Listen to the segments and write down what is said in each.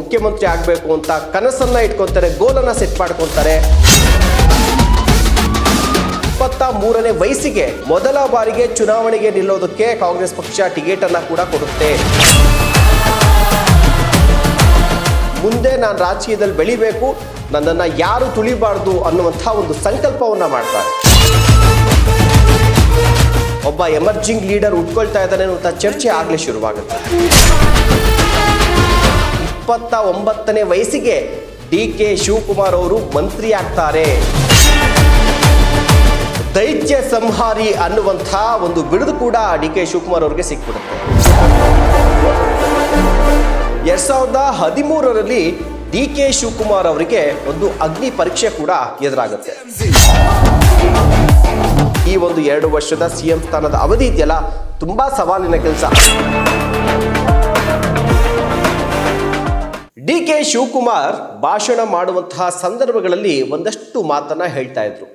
ಮುಖ್ಯಮಂತ್ರಿ ಆಗಬೇಕು ಅಂತ ಕನಸನ್ನ ಇಟ್ಕೊತಾರೆ, ಗೋಲನ್ನ ಸೆಟ್ ಮಾಡ್ಕೊತಾರೆ. 23ನೇ ವಯಸ್ಸಿಗೆ ಮೊದಲ ಬಾರಿಗೆ ಚುನಾವಣೆಗೆ ನಿಲ್ಲೋದಕ್ಕೆ ಕಾಂಗ್ರೆಸ್ ಪಕ್ಷ ಟಿಕೆಟ್ ಅನ್ನ ಕೂಡ ಕೊಡುತ್ತೆ. ಮುಂದೆ ನಾನು ರಾಜಕೀಯದಲ್ಲಿ ಬೆಳಿಬೇಕು, ನನ್ನನ್ನು ಯಾರು ತುಳಿಬಾರ್ದು ಅನ್ನುವಂಥ ಒಂದು ಸಂಕಲ್ಪವನ್ನ ಮಾಡ್ತಾರೆ. ಒಬ್ಬ ಎಮರ್ಜಿಂಗ್ ಲೀಡರ್ ಉಟ್ಕೊಳ್ತಾ ಇದ್ದಾನೆ ಅನ್ನುವಂಥ ಚರ್ಚೆ ಆಗಲೇ ಶುರುವಾಗುತ್ತೆ. 29ನೇ ವಯಸ್ಸಿಗೆ DK ಶಿವಕುಮಾರ್ ಅವರು ಮಂತ್ರಿ ಆಗ್ತಾರೆ. ದೈತ್ಯ ಸಂಹಾರಿ ಅನ್ನುವಂಥ ಒಂದು ಬಿರುದು ಕೂಡ DK ಶಿವಕುಮಾರ್ ಅವರಿಗೆ ಸಿಕ್ಬಿಡುತ್ತೆ. 2013ರಲ್ಲಿ DK ಶಿವಕುಮಾರ್ ಅವರಿಗೆ ಒಂದು ಅಗ್ನಿ ಪರೀಕ್ಷೆ ಕೂಡ ಎದುರಾಗುತ್ತೆ. ಈ ಒಂದು 2 ವರ್ಷದ CM ಸ್ಥಾನದ ಅವಧಿ ಇದೆಯಲ್ಲ, ತುಂಬಾ ಸವಾಲಿನ ಕೆಲಸ. DK ಶಿವಕುಮಾರ್ ಭಾಷಣ ಮಾಡುವಂತಹ ಸಂದರ್ಭಗಳಲ್ಲಿ ಒಂದಷ್ಟು ಮಾತನ್ನ ಹೇಳ್ತಾ ಇದ್ರು.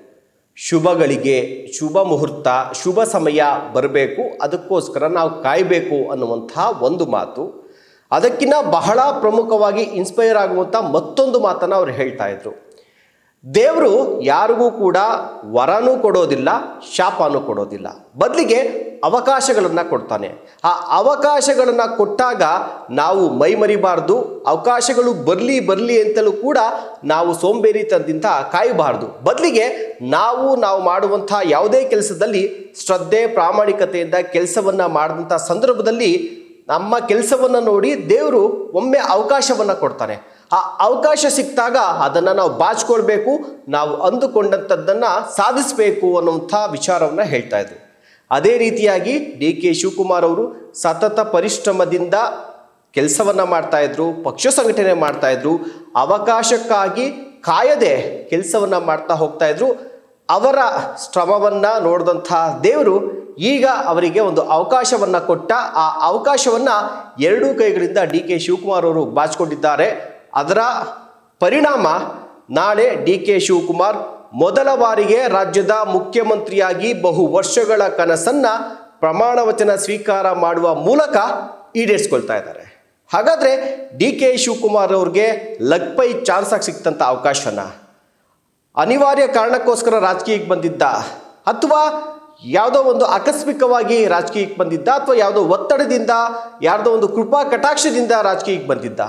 ಶುಭಗಳಿಗೆ ಶುಭ ಮುಹೂರ್ತ, ಶುಭ ಸಮಯ ಬರಬೇಕು, ಅದಕ್ಕೋಸ್ಕರ ನಾವು ಕಾಯಬೇಕು ಅನ್ನುವಂತಹ ಒಂದು ಮಾತು. ಅದಕ್ಕಿಂತ ಬಹಳ ಪ್ರಮುಖವಾಗಿ ಇನ್ಸ್ಪೈರ್ ಆಗುವಂಥ ಮತ್ತೊಂದು ಮಾತನ್ನು ಅವ್ರು ಹೇಳ್ತಾ ಇದ್ರು. ದೇವರು ಯಾರಿಗೂ ಕೂಡ ವರನೂ ಕೊಡೋದಿಲ್ಲ, ಶಾಪನೂ ಕೊಡೋದಿಲ್ಲ, ಬದಲಿಗೆ ಅವಕಾಶಗಳನ್ನು ಕೊಡ್ತಾನೆ. ಆ ಅವಕಾಶಗಳನ್ನು ಕೊಟ್ಟಾಗ ನಾವು ಮೈ ಮರಿಬಾರ್ದು. ಅವಕಾಶಗಳು ಬರಲಿ ಅಂತಲೂ ಕೂಡ ನಾವು ಸೋಂಬೇರಿತನದಿಂದ ಕಾಯಬಾರ್ದು. ಬದಲಿಗೆ ನಾವು ಮಾಡುವಂಥ ಯಾವುದೇ ಕೆಲಸದಲ್ಲಿ ಶ್ರದ್ಧೆ ಪ್ರಾಮಾಣಿಕತೆಯಿಂದ ಕೆಲಸವನ್ನು ಮಾಡಿದಂಥ ಸಂದರ್ಭದಲ್ಲಿ ನಮ್ಮ ಕೆಲಸವನ್ನು ನೋಡಿ ದೇವರು ಒಮ್ಮೆ ಅವಕಾಶವನ್ನು ಕೊಡ್ತಾನೆ. ಆ ಅವಕಾಶ ಸಿಕ್ಕಾಗ ಅದನ್ನು ನಾವು ಬಾಚಿಕೊಳ್ಬೇಕು, ನಾವು ಅಂದುಕೊಂಡಂಥದ್ದನ್ನು ಸಾಧಿಸಬೇಕು ಅನ್ನುವಂಥ ವಿಚಾರವನ್ನು ಹೇಳ್ತಾ ಇದ್ರು. ಅದೇ ರೀತಿಯಾಗಿ DK ಶಿವಕುಮಾರ್ ಅವರು ಸತತ ಪರಿಶ್ರಮದಿಂದ ಕೆಲಸವನ್ನು ಮಾಡ್ತಾಯಿದ್ರು, ಪಕ್ಷ ಸಂಘಟನೆ ಮಾಡ್ತಾಯಿದ್ರು, ಅವಕಾಶಕ್ಕಾಗಿ ಕಾಯದೆ ಕೆಲಸವನ್ನು ಮಾಡ್ತಾ ಹೋಗ್ತಾಯಿದ್ರು. ಅವರ ಶ್ರಮವನ್ನು ನೋಡಿದಂಥ ದೇವರು ಈಗ ಅವರಿಗೆ ಒಂದು ಅವಕಾಶವನ್ನು ಕೊಟ್ಟ. ಆ ಅವಕಾಶವನ್ನು 2 ಕೈಗಳಿಂದ DK ಶಿವಕುಮಾರ್ ಅವರು ಬಾಚಿಕೊಂಡಿದ್ದಾರೆ. ಅದರ ಪರಿಣಾಮ ನಾಳೆ DK ಶಿವಕುಮಾರ್ ಮೊದಲ ಬಾರಿಗೆ ರಾಜ್ಯದ ಮುಖ್ಯಮಂತ್ರಿಯಾಗಿ ಬಹು ವರ್ಷಗಳ ಕನಸನ್ನು ಪ್ರಮಾಣ ವಚನ ಸ್ವೀಕಾರ ಮಾಡುವ ಮೂಲಕ ಈಡೇರಿಸ್ಕೊಳ್ತಾ ಇದ್ದಾರೆ. ಹಾಗಾದರೆ DK ಶಿವಕುಮಾರ್ ಅವ್ರಿಗೆ ಲಗ್ ಪೈ ಚಾನ್ಸ್ ಆಗಿ ಸಿಕ್ತಂಥ ಅವಕಾಶನ ಅನಿವಾರ್ಯ ಕಾರಣಕ್ಕೋಸ್ಕರ ರಾಜಕೀಯಕ್ಕೆ ಬಂದಿದ್ದ, ಅಥವಾ ಯಾವುದೋ ಒಂದು ಆಕಸ್ಮಿಕವಾಗಿ ರಾಜಕೀಯಕ್ಕೆ ಬಂದಿದ್ದ, ಅಥವಾ ಯಾವುದೋ ಒತ್ತಡದಿಂದ, ಯಾರ್ದೋ ಒಂದು ಕೃಪಾ ಕಟಾಕ್ಷದಿಂದ ರಾಜಕೀಯಕ್ಕೆ ಬಂದಿದ್ದ?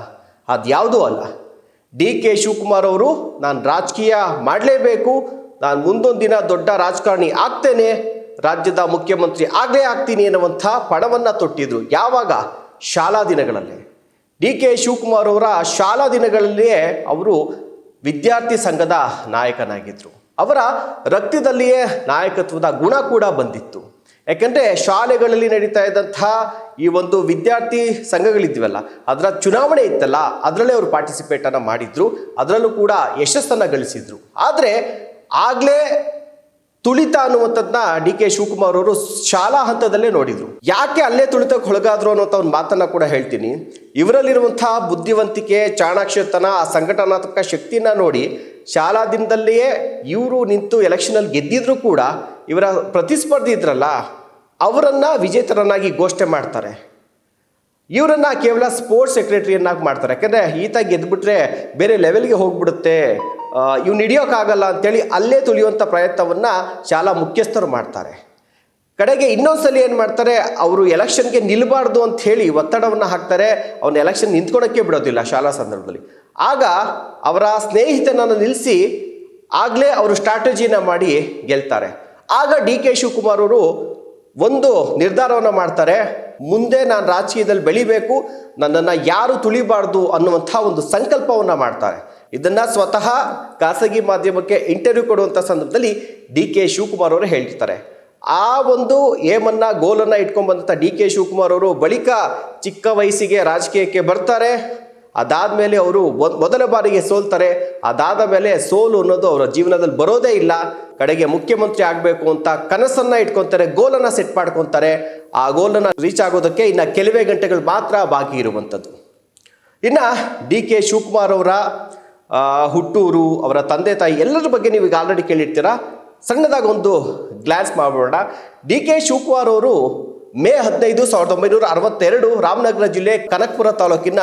ಅದ್ಯಾವುದೂ ಅಲ್ಲ. DK ಶಿವಕುಮಾರ್ ಅವರು ನಾನು ರಾಜಕೀಯ ಮಾಡಲೇಬೇಕು, ನಾನು ಮುಂದೊಂದು ದಿನ ದೊಡ್ಡ ರಾಜಕಾರಣಿ ಆಗ್ತೇನೆ, ರಾಜ್ಯದ ಮುಖ್ಯಮಂತ್ರಿ ಆಗಲೇ ಆಗ್ತೀನಿ ಅನ್ನುವಂಥ ಪಣವನ್ನು ತೊಟ್ಟಿದ್ರು. ಯಾವಾಗ? ಶಾಲಾ ದಿನಗಳಲ್ಲೇ. DK ಶಿವಕುಮಾರ್ ಅವರ ಶಾಲಾ ದಿನಗಳಲ್ಲಿಯೇ ಅವರು ವಿದ್ಯಾರ್ಥಿ ಸಂಘದ ನಾಯಕನಾಗಿದ್ದರು. ಅವರ ರಕ್ತದಲ್ಲಿಯೇ ನಾಯಕತ್ವದ ಗುಣ ಕೂಡ ಬಂದಿತ್ತು. ಯಾಕೆಂದರೆ ಶಾಲೆಗಳಲ್ಲಿ ನಡೀತಾ ಇದ್ದಂಥ ಈ ಒಂದು ವಿದ್ಯಾರ್ಥಿ ಸಂಘಗಳಿದ್ವಲ್ಲ, ಅದರ ಚುನಾವಣೆ ಇತ್ತಲ್ಲ, ಅದರಲ್ಲೇ ಅವರು ಪಾರ್ಟಿಸಿಪೇಟನ್ನು ಮಾಡಿದ್ರು, ಅದರಲ್ಲೂ ಕೂಡ ಯಶಸ್ಸನ್ನು ಗಳಿಸಿದ್ರು. ಆದರೆ ಆಗಲೇ ತುಳಿತ ಅನ್ನುವಂಥದ್ದನ್ನ DK ಶಿವಕುಮಾರ್ ಅವರು ಶಾಲಾ ಹಂತದಲ್ಲೇ ನೋಡಿದ್ರು. ಯಾಕೆ ಅಲ್ಲೇ ತುಳಿತಕ್ಕೆ ಒಳಗಾದ್ರು ಅನ್ನೋಂಥ ಒಂದು ಮಾತನ್ನ ಕೂಡ ಹೇಳ್ತೀನಿ. ಇವರಲ್ಲಿರುವಂತಹ ಬುದ್ಧಿವಂತಿಕೆ, ಚಾಣಾಕ್ಷತನ, ಆ ಸಂಘಟನಾತ್ಮಕ ಶಕ್ತಿನ ನೋಡಿ ಶಾಲಾ ದಿನದಲ್ಲಿಯೇ ಇವರು ನಿಂತು ಎಲೆಕ್ಷನಲ್ಲಿ ಗೆದ್ದಿದ್ರು ಕೂಡ ಇವರ ಪ್ರತಿಸ್ಪರ್ಧಿ ಇದ್ರಲ್ಲ, ಅವರನ್ನು ವಿಜೇತರನ್ನಾಗಿ ಘೋಷಣೆ ಮಾಡ್ತಾರೆ. ಇವರನ್ನು ಕೇವಲ ಸ್ಪೋರ್ಟ್ಸ್ ಸೆಕ್ರೆಟರಿಯನ್ನಾಗಿ ಮಾಡ್ತಾರೆ. ಯಾಕೆಂದರೆ ಈತ ಗೆದ್ದುಬಿಟ್ರೆ ಬೇರೆ ಲೆವೆಲ್ಗೆ ಹೋಗ್ಬಿಡುತ್ತೆ, ಇವ್ನು ಹಿಡಿಯೋಕ್ಕಾಗಲ್ಲ ಅಂತೇಳಿ ಅಲ್ಲೇ ತುಳಿಯುವಂಥ ಪ್ರಯತ್ನವನ್ನು ಶಾಲಾ ಮುಖ್ಯಸ್ಥರು ಮಾಡ್ತಾರೆ. ಕಡೆಗೆ ಇನ್ನೊಂದ್ಸಲಿ ಏನು ಮಾಡ್ತಾರೆ, ಅವರು ಎಲೆಕ್ಷನ್ಗೆ ನಿಲ್ಲಬಾರ್ದು ಅಂತ ಹೇಳಿ ಒತ್ತಡವನ್ನು ಹಾಕ್ತಾರೆ. ಅವನ ಎಲೆಕ್ಷನ್ ನಿಂತ್ಕೊಳಕ್ಕೆ ಬಿಡೋದಿಲ್ಲ ಶಾಲಾ ಸಂದರ್ಭದಲ್ಲಿ. ಆಗ ಅವರ ಸ್ನೇಹಿತನನ್ನು ನಿಲ್ಲಿಸಿ ಆಗಲೇ ಅವರು ಸ್ಟ್ರಾಟಜಿನ ಮಾಡಿ ಗೆಲ್ತಾರೆ. ಆಗ DK ಶಿವಕುಮಾರ್ ಅವರು ಒಂದು ನಿರ್ಧಾರವನ್ನು ಮಾಡ್ತಾರೆ, ಮುಂದೆ ನಾನು ರಾಜಕೀಯದಲ್ಲಿ ಬೆಳಿಬೇಕು, ನನ್ನನ್ನು ಯಾರು ತುಳಿಬಾರ್ದು ಅನ್ನುವಂಥ ಒಂದು ಸಂಕಲ್ಪವನ್ನು ಮಾಡ್ತಾರೆ. ಇದನ್ನು ಸ್ವತಃ ಖಾಸಗಿ ಮಾಧ್ಯಮಕ್ಕೆ ಇಂಟರ್ವ್ಯೂ ಕೊಡುವಂಥ ಸಂದರ್ಭದಲ್ಲಿ DK ಶಿವಕುಮಾರ್ ಅವರು ಹೇಳ್ತಾರೆ. ಆ ಒಂದು ಏಮನ್ನು ಗೋಲನ್ನು ಇಟ್ಕೊಂಡ್ಬಂದಂಥ DK ಶಿವಕುಮಾರ್ ಅವರು ಬಳಿಕ ಚಿಕ್ಕ ವಯಸ್ಸಿಗೆ ರಾಜಕೀಯಕ್ಕೆ ಬರ್ತಾರೆ. ಅದಾದಮೇಲೆ ಅವರು ಮೊದಲ ಬಾರಿಗೆ ಸೋಲ್ತಾರೆ. ಅದಾದ ಮೇಲೆ ಸೋಲು ಅನ್ನೋದು ಅವರ ಜೀವನದಲ್ಲಿ ಬರೋದೇ ಇಲ್ಲ. ಕಡೆಗೆ ಮುಖ್ಯಮಂತ್ರಿ ಆಗಬೇಕು ಅಂತ ಕನಸನ್ನು ಇಟ್ಕೊತಾರೆ, ಗೋಲನ್ನು ಸೆಟ್ ಮಾಡ್ಕೊತಾರೆ. ಆ ಗೋಲನ್ನು ರೀಚ್ ಆಗೋದಕ್ಕೆ ಇನ್ನು ಕೆಲವೇ ಗಂಟೆಗಳು ಮಾತ್ರ ಬಾಕಿ ಇರುವಂಥದ್ದು. ಇನ್ನು DK ಶಿವಕುಮಾರ್ ಅವರ ಹುಟ್ಟೂರು, ಅವರ ತಂದೆ ತಾಯಿ ಎಲ್ಲರ ಬಗ್ಗೆ ನೀವು ಈಗ ಆಲ್ರೆಡಿ ಕೇಳಿರ್ತೀರ. ಸಣ್ಣದಾಗ ಒಂದು ಗ್ಲಾನ್ಸ್ ಮಾಡೋಣ. DK ಶಿವಕುಮಾರ್ ಅವರು ಮೇ 15, 1962 ರಾಮನಗರ ಜಿಲ್ಲೆ ಕನಕಪುರ ತಾಲೂಕಿನ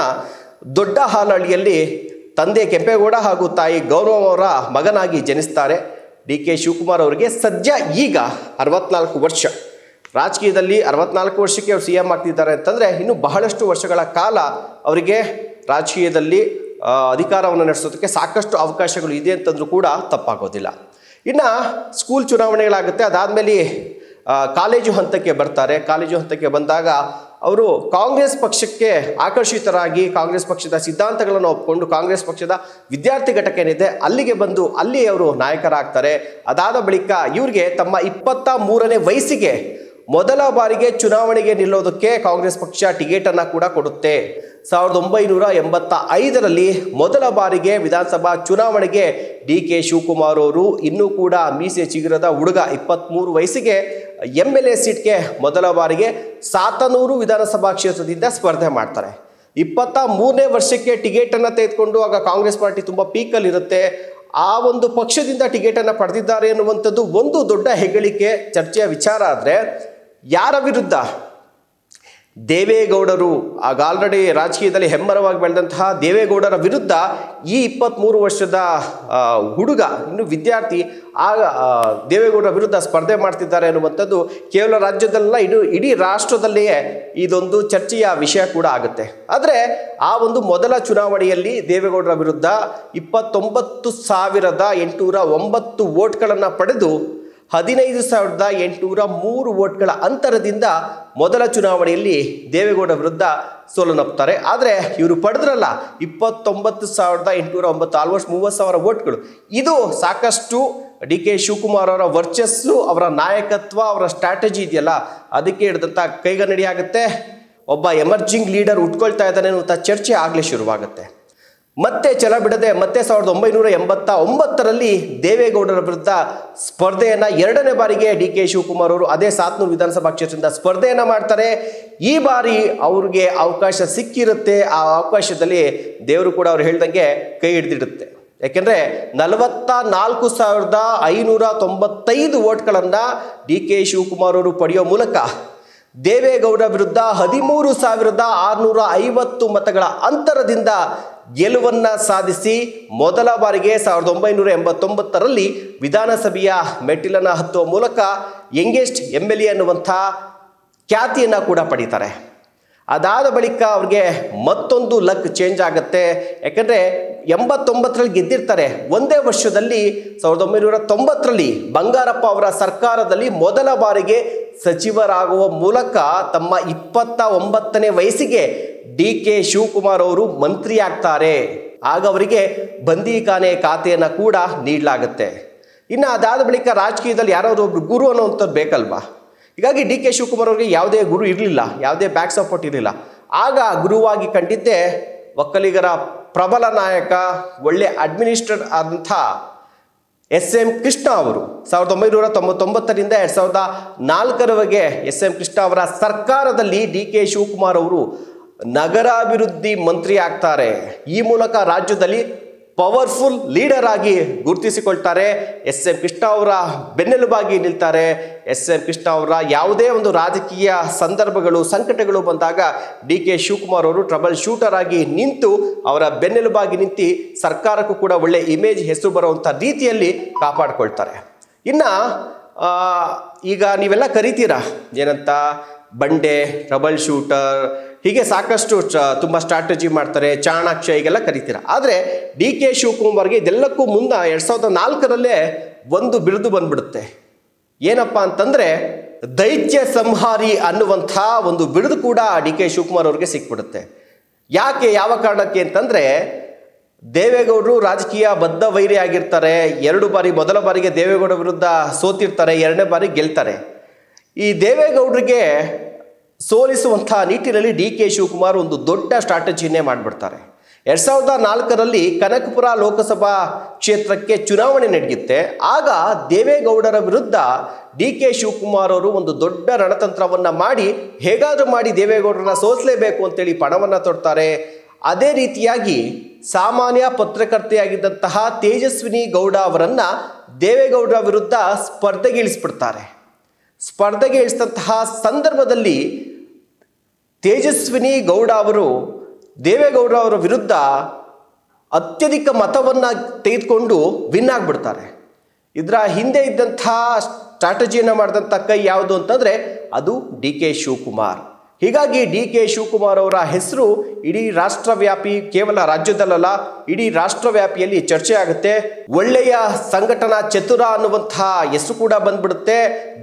ದೊಡ್ಡ ಹಾಲಹಳ್ಳಿಯಲ್ಲಿ ತಂದೆ ಕೆಂಪೇಗೌಡ ಹಾಗೂ ತಾಯಿ ಗೌರವ ಅವರ ಮಗನಾಗಿ ಜನಿಸ್ತಾರೆ. ಡಿ ಕೆ ಶಿವಕುಮಾರ್ ಅವರಿಗೆ ಸದ್ಯ ಈಗ 64 ವರ್ಷ. ರಾಜಕೀಯದಲ್ಲಿ 64 ವರ್ಷಕ್ಕೆ ಅವರು ಸಿ ಎಂ ಆಗ್ತಿದ್ದಾರೆ ಅಂತಂದರೆ ಇನ್ನು ಬಹಳಷ್ಟು ವರ್ಷಗಳ ಕಾಲ ಅವರಿಗೆ ರಾಜಕೀಯದಲ್ಲಿ ಅಧಿಕಾರವನ್ನು ನಡೆಸೋದಕ್ಕೆ ಸಾಕಷ್ಟು ಅವಕಾಶಗಳು ಇದೆ ಅಂತಂದ್ರೂ ಕೂಡ ತಪ್ಪಾಗೋದಿಲ್ಲ. ಇನ್ನು ಸ್ಕೂಲ್ ಚುನಾವಣೆಗಳಾಗುತ್ತೆ, ಅದಾದಮೇಲೆ ಕಾಲೇಜು ಹಂತಕ್ಕೆ ಬರ್ತಾರೆ. ಕಾಲೇಜು ಹಂತಕ್ಕೆ ಬಂದಾಗ ಅವರು ಕಾಂಗ್ರೆಸ್ ಪಕ್ಷಕ್ಕೆ ಆಕರ್ಷಿತರಾಗಿ ಕಾಂಗ್ರೆಸ್ ಪಕ್ಷದ ಸಿದ್ಧಾಂತಗಳನ್ನು ಒಪ್ಪಿಕೊಂಡು ಕಾಂಗ್ರೆಸ್ ಪಕ್ಷದ ವಿದ್ಯಾರ್ಥಿ ಘಟಕ ಏನಿದೆ ಅಲ್ಲಿಗೆ ಬಂದು ಅಲ್ಲಿ ಅವರು ನಾಯಕರಾಗ್ತಾರೆ. ಅದಾದ ಬಳಿಕ ಇವರಿಗೆ ತಮ್ಮ 23ನೇ ವಯಸ್ಸಿಗೆ ಮೊದಲ ಬಾರಿಗೆ ಚುನಾವಣೆಗೆ ನಿಲ್ಲೋದಕ್ಕೆ ಕಾಂಗ್ರೆಸ್ ಪಕ್ಷ ಟಿಕೆಟನ್ನು ಕೂಡ ಕೊಡುತ್ತೆ. 1985ರಲ್ಲಿ ಮೊದಲ ಬಾರಿಗೆ ವಿಧಾನಸಭಾ ಚುನಾವಣೆಗೆ ಡಿ ಕೆ ಶಿವಕುಮಾರ್ ಅವರು ಇನ್ನೂ ಕೂಡ ಮೀಸೆ ಚಿಗುರದ ಹುಡುಗ 23 ವಯಸ್ಸಿಗೆ MLA ಸೀಟ್ಗೆ ಮೊದಲ ಬಾರಿಗೆ ಸಾತನೂರು ವಿಧಾನಸಭಾ ಕ್ಷೇತ್ರದಿಂದ ಸ್ಪರ್ಧೆ ಮಾಡ್ತಾರೆ. 23ನೇ ವರ್ಷಕ್ಕೆ ಟಿಕೆಟನ್ನು ತೆಗೆದುಕೊಂಡು ಆಗ ಕಾಂಗ್ರೆಸ್ ಪಾರ್ಟಿ ತುಂಬ ಪೀಕಲ್ಲಿರುತ್ತೆ. ಆ ಒಂದು ಪಕ್ಷದಿಂದ ಟಿಕೆಟನ್ನು ಪಡೆದಿದ್ದಾರೆ ಎನ್ನುವಂಥದ್ದು ಒಂದು ದೊಡ್ಡ ಹೆಗ್ಗಳಿಕೆ, ಚರ್ಚೆಯ ವಿಚಾರ. ಆದರೆ ಯಾರ ವಿರುದ್ಧ? ದೇವೇಗೌಡರು, ಆಗ ಆಲ್ರೆಡಿ ರಾಜಕೀಯದಲ್ಲಿ ಹೆಮ್ಮರವಾಗಿ ಬೆಳೆದಂತಹ ದೇವೇಗೌಡರ ವಿರುದ್ಧ ಈ 23 ವರ್ಷದ ಹುಡುಗ ಇನ್ನು ವಿದ್ಯಾರ್ಥಿ ದೇವೇಗೌಡರ ವಿರುದ್ಧ ಸ್ಪರ್ಧೆ ಮಾಡ್ತಿದ್ದಾರೆ ಅನ್ನುವಂಥದ್ದು ಕೇವಲ ರಾಜ್ಯದಲ್ಲ, ಇಡೀ ರಾಷ್ಟ್ರದಲ್ಲಿಯೇ ಇದೊಂದು ಚರ್ಚೆಯ ವಿಷಯ ಕೂಡ ಆಗುತ್ತೆ. ಆದರೆ ಆ ಒಂದು ಮೊದಲ ಚುನಾವಣೆಯಲ್ಲಿ ದೇವೇಗೌಡರ ವಿರುದ್ಧ 29,809 ವೋಟ್ಗಳನ್ನು ಪಡೆದು 15,803 ವೋಟ್ಗಳ ಅಂತರದಿಂದ ಮೊದಲ ಚುನಾವಣೆಯಲ್ಲಿ ದೇವೇಗೌಡ ವಿರುದ್ಧ ಸೋಲನ್ನಪ್ತಾರೆ. ಆದರೆ ಇವರು ಪಡೆದ್ರಲ್ಲ 29,809, ಆಲ್ಮೋಸ್ಟ್ 30,000 ವೋಟ್ಗಳು. ಇದು ಸಾಕಷ್ಟು ಡಿ ಕೆ ಶಿವಕುಮಾರ್ ಅವರ ವರ್ಚಸ್ಸು, ಅವರ ನಾಯಕತ್ವ, ಅವರ ಸ್ಟ್ರಾಟಜಿ ಇದೆಯಲ್ಲ ಅದಕ್ಕೆ ಹಿಡಿದಂಥ ಕೈಗನ್ನಡಿ ಆಗುತ್ತೆ. ಒಬ್ಬ ಎಮರ್ಜಿಂಗ್ ಲೀಡರ್ ಉಟ್ಕೊಳ್ತಾ ಇದ್ದಾನೆ ಅನ್ನುವಂಥ ಚರ್ಚೆ ಆಗಲೇ ಶುರುವಾಗುತ್ತೆ. ಮತ್ತೆ ಛಲ ಬಿಡದೆ ಮತ್ತೆ 1989ರಲ್ಲಿ ದೇವೇಗೌಡರ ವಿರುದ್ಧ ಸ್ಪರ್ಧೆಯನ್ನು 2ನೇ ಬಾರಿಗೆ ಡಿ ಕೆ ಶಿವಕುಮಾರ್ ಅವರು ಅದೇ ಸಾತನೂರು ವಿಧಾನಸಭಾ ಕ್ಷೇತ್ರದಿಂದ ಸ್ಪರ್ಧೆಯನ್ನು ಮಾಡ್ತಾರೆ. ಈ ಬಾರಿ ಅವ್ರಿಗೆ ಅವಕಾಶ ಸಿಕ್ಕಿರುತ್ತೆ. ಆ ಅವಕಾಶದಲ್ಲಿ ದೇವರು ಕೂಡ ಅವ್ರು ಹೇಳ್ದಂಗೆ ಕೈ ಹಿಡಿದಿಡುತ್ತೆ. ಯಾಕೆಂದರೆ 44,595 ವೋಟ್ಗಳನ್ನು ಡಿ ಕೆ ಶಿವಕುಮಾರ್ ಅವರು ಪಡೆಯೋ ಮೂಲಕ ದೇವೇಗೌಡ ವಿರುದ್ಧ 13,650 ಮತಗಳ ಅಂತರದಿಂದ ಗೆಲುವನ್ನು ಸಾಧಿಸಿ ಮೊದಲ ಬಾರಿಗೆ 1989ರಲ್ಲಿ ವಿಧಾನಸಭೆಯ ಮೆಟ್ಟಿಲನ್ನು ಹತ್ತುವ ಮೂಲಕ ಯಂಗೆಸ್ಟ್ MLA ಅನ್ನುವಂಥ ಖ್ಯಾತಿಯನ್ನು ಕೂಡ ಪಡೀತಾರೆ. ಅದಾದ ಬಳಿಕ ಅವ್ರಿಗೆ ಮತ್ತೊಂದು ಲಕ್ ಚೇಂಜ್ ಆಗುತ್ತೆ. ಯಾಕಂದರೆ 89ರಲ್ಲಿ ಗೆದ್ದಿರ್ತಾರೆ. ಒಂದೇ ವರ್ಷದಲ್ಲಿ 1990ರಲ್ಲಿ ಬಂಗಾರಪ್ಪ ಅವರ ಸರ್ಕಾರದಲ್ಲಿ ಮೊದಲ ಬಾರಿಗೆ ಸಚಿವರಾಗುವ ಮೂಲಕ ತಮ್ಮ 29ನೇ ವಯಸ್ಸಿಗೆ ಡಿ ಕೆ ಶಿವಕುಮಾರ್ ಅವರು ಮಂತ್ರಿ ಆಗ್ತಾರೆ. ಆಗ ಅವರಿಗೆ ಬಂದೀಖಾನೆ ಖಾತೆಯನ್ನು ಕೂಡ ನೀಡಲಾಗುತ್ತೆ. ಇನ್ನು ಅದಾದ ಬಳಿಕ ರಾಜಕೀಯದಲ್ಲಿ ಯಾರಾದರೂ ಒಬ್ರು ಗುರು ಅನ್ನೋವಂಥದ್ದು ಬೇಕಲ್ವಾ? ಹೀಗಾಗಿ ಡಿ ಕೆ ಶಿವಕುಮಾರ್ ಅವರಿಗೆ ಯಾವುದೇ ಗುರು ಇರಲಿಲ್ಲ, ಯಾವುದೇ ಬ್ಯಾಕ್ ಸಪೋರ್ಟ್ ಇರಲಿಲ್ಲ. ಆಗ ಗುರುವಾಗಿ ಕಂಡಿದ್ದೇ ಒಕ್ಕಲಿಗರ ಪ್ರಬಲ ನಾಯಕ, ಒಳ್ಳೆ ಅಡ್ಮಿನಿಸ್ಟ್ರೇಟರ್ ಆದಂಥ SM ಕೃಷ್ಣ ಅವರು. 1999ರಿಂದ 2004ರವರೆಗೆ SM ಕೃಷ್ಣ ಅವರ ಸರ್ಕಾರದಲ್ಲಿ ಡಿ ಕೆ ಶಿವಕುಮಾರ್ ಅವರು ನಗರಾಭಿವೃದ್ಧಿ ಮಂತ್ರಿ ಆಗ್ತಾರೆ. ಈ ಮೂಲಕ ರಾಜ್ಯದಲ್ಲಿ ಪವರ್ಫುಲ್ ಲೀಡರ್ ಆಗಿ ಗುರುತಿಸಿಕೊಳ್ತಾರೆ. SM ಕೃಷ್ಣ ಅವರ ಬೆನ್ನೆಲುಬಾಗಿ ನಿಲ್ತಾರೆ. SM ಕೃಷ್ಣ ಅವರ ಯಾವುದೇ ಒಂದು ರಾಜಕೀಯ ಸಂದರ್ಭಗಳು, ಸಂಕಟಗಳು ಬಂದಾಗ ಡಿ ಕೆ ಶಿವಕುಮಾರ್ ಅವರು ಟ್ರಬಲ್ ಶೂಟರ್ ಆಗಿ ನಿಂತು ಅವರ ಬೆನ್ನೆಲುಬಾಗಿ ನಿಂತು ಸರ್ಕಾರಕ್ಕೂ ಕೂಡ ಒಳ್ಳೆ ಇಮೇಜ್, ಹೆಸರು ಬರುವಂಥ ರೀತಿಯಲ್ಲಿ ಕಾಪಾಡಿಕೊಳ್ತಾರೆ. ಇನ್ನು ಈಗ ನೀವೆಲ್ಲ ಕರಿತೀರಾ ಏನಂತ, ಬಂಡೆ, ಟ್ರಬಲ್ ಶೂಟರ್, ಹೀಗೆ ಸಾಕಷ್ಟು ತುಂಬ ಸ್ಟ್ರಾಟಜಿ ಮಾಡ್ತಾರೆ, ಚಾಣಾಕ್ಷ, ಹೀಗೆಲ್ಲ ಕರಿತೀರ. ಆದರೆ ಡಿ ಕೆ ಶಿವಕುಮಾರ್ಗೆ ಇದೆಲ್ಲಕ್ಕೂ ಮುನ್ನ 2004ರಲ್ಲೇ ಒಂದು ಬಿರುದು ಬಂದ್ಬಿಡುತ್ತೆ. ಏನಪ್ಪ ಅಂತಂದರೆ ದೈತ್ಯ ಸಂಹಾರಿ ಅನ್ನುವಂಥ ಒಂದು ಬಿರುದು ಕೂಡ ಡಿ ಕೆ ಶಿವಕುಮಾರ್ ಅವ್ರಿಗೆ ಸಿಕ್ಬಿಡುತ್ತೆ. ಯಾಕೆ, ಯಾವ ಕಾರಣಕ್ಕೆ ಅಂತಂದರೆ ದೇವೇಗೌಡರು ರಾಜಕೀಯ ಬದ್ಧ ವೈರಿ ಆಗಿರ್ತಾರೆ. 2 ಬಾರಿ, ಮೊದಲ ಬಾರಿಗೆ ದೇವೇಗೌಡ ವಿರುದ್ಧ ಸೋತಿರ್ತಾರೆ, 2ನೇ ಬಾರಿ ಗೆಲ್ತಾರೆ. ಈ ದೇವೇಗೌಡರಿಗೆ ಸೋಲಿಸುವಂಥ ನಿಟ್ಟಿನಲ್ಲಿ ಡಿ ಕೆ ಶಿವಕುಮಾರ್ ಒಂದು ದೊಡ್ಡ ಸ್ಟ್ರಾಟಜಿಯನ್ನೇ ಮಾಡಿಬಿಡ್ತಾರೆ. 2004ರಲ್ಲಿ ಕನಕಪುರ ಲೋಕಸಭಾ ಕ್ಷೇತ್ರಕ್ಕೆ ಚುನಾವಣೆ ನಡೆಯುತ್ತೆ. ಆಗ ದೇವೇಗೌಡರ ವಿರುದ್ಧ ಡಿ ಕೆ ಶಿವಕುಮಾರ್ ಅವರು ಒಂದು ದೊಡ್ಡ ರಣತಂತ್ರವನ್ನು ಮಾಡಿ ಹೇಗಾದರೂ ಮಾಡಿ ದೇವೇಗೌಡರನ್ನ ಸೋಲಿಸಲೇಬೇಕು ಅಂತೇಳಿ ಪಣವನ್ನು ತೊಡ್ತಾರೆ. ಅದೇ ರೀತಿಯಾಗಿ ಸಾಮಾನ್ಯ ಪತ್ರಕರ್ತೆಯಾಗಿದ್ದಂತಹ ತೇಜಸ್ವಿನಿ ಗೌಡ ಅವರನ್ನು ದೇವೇಗೌಡರ ವಿರುದ್ಧ ಸ್ಪರ್ಧೆಗೆ ಇಳಿಸ್ಬಿಡ್ತಾರೆ. ಸ್ಪರ್ಧೆಗೆ ಇಳಿಸಿದಂತಹ ಸಂದರ್ಭದಲ್ಲಿ ತೇಜಸ್ವಿನಿ ಗೌಡ ಅವರು ದೇವೇಗೌಡರ ಅವರ ವಿರುದ್ಧ ಅತ್ಯಧಿಕ ಮತವನ್ನು ತೆಗೆದುಕೊಂಡು ವಿನ್ ಆಗಿಬಿಡ್ತಾರೆ. ಇದರ ಹಿಂದೆ ಇದ್ದಂಥ ಸ್ಟ್ರಾಟಜಿಯನ್ನು ಮಾಡಿದಂಥ ಕೈ ಯಾವುದು ಅಂತಂದರೆ ಅದು ಡಿ ಕೆ ಶಿವಕುಮಾರ್. ಹೀಗಾಗಿ ಡಿ ಕೆ ಶಿವಕುಮಾರ್ ಅವರ ಹೆಸರು ಇಡೀ ರಾಷ್ಟ್ರವ್ಯಾಪಿ, ಕೇವಲ ರಾಜ್ಯದಲ್ಲ ಇಡೀ ರಾಷ್ಟ್ರವ್ಯಾಪಿಯಲ್ಲಿ ಚರ್ಚೆ ಆಗುತ್ತೆ. ಒಳ್ಳೆಯ ಸಂಘಟನಾ ಚತುರ ಅನ್ನುವಂಥ ಹೆಸರು ಕೂಡ ಬಂದ್ಬಿಡುತ್ತೆ.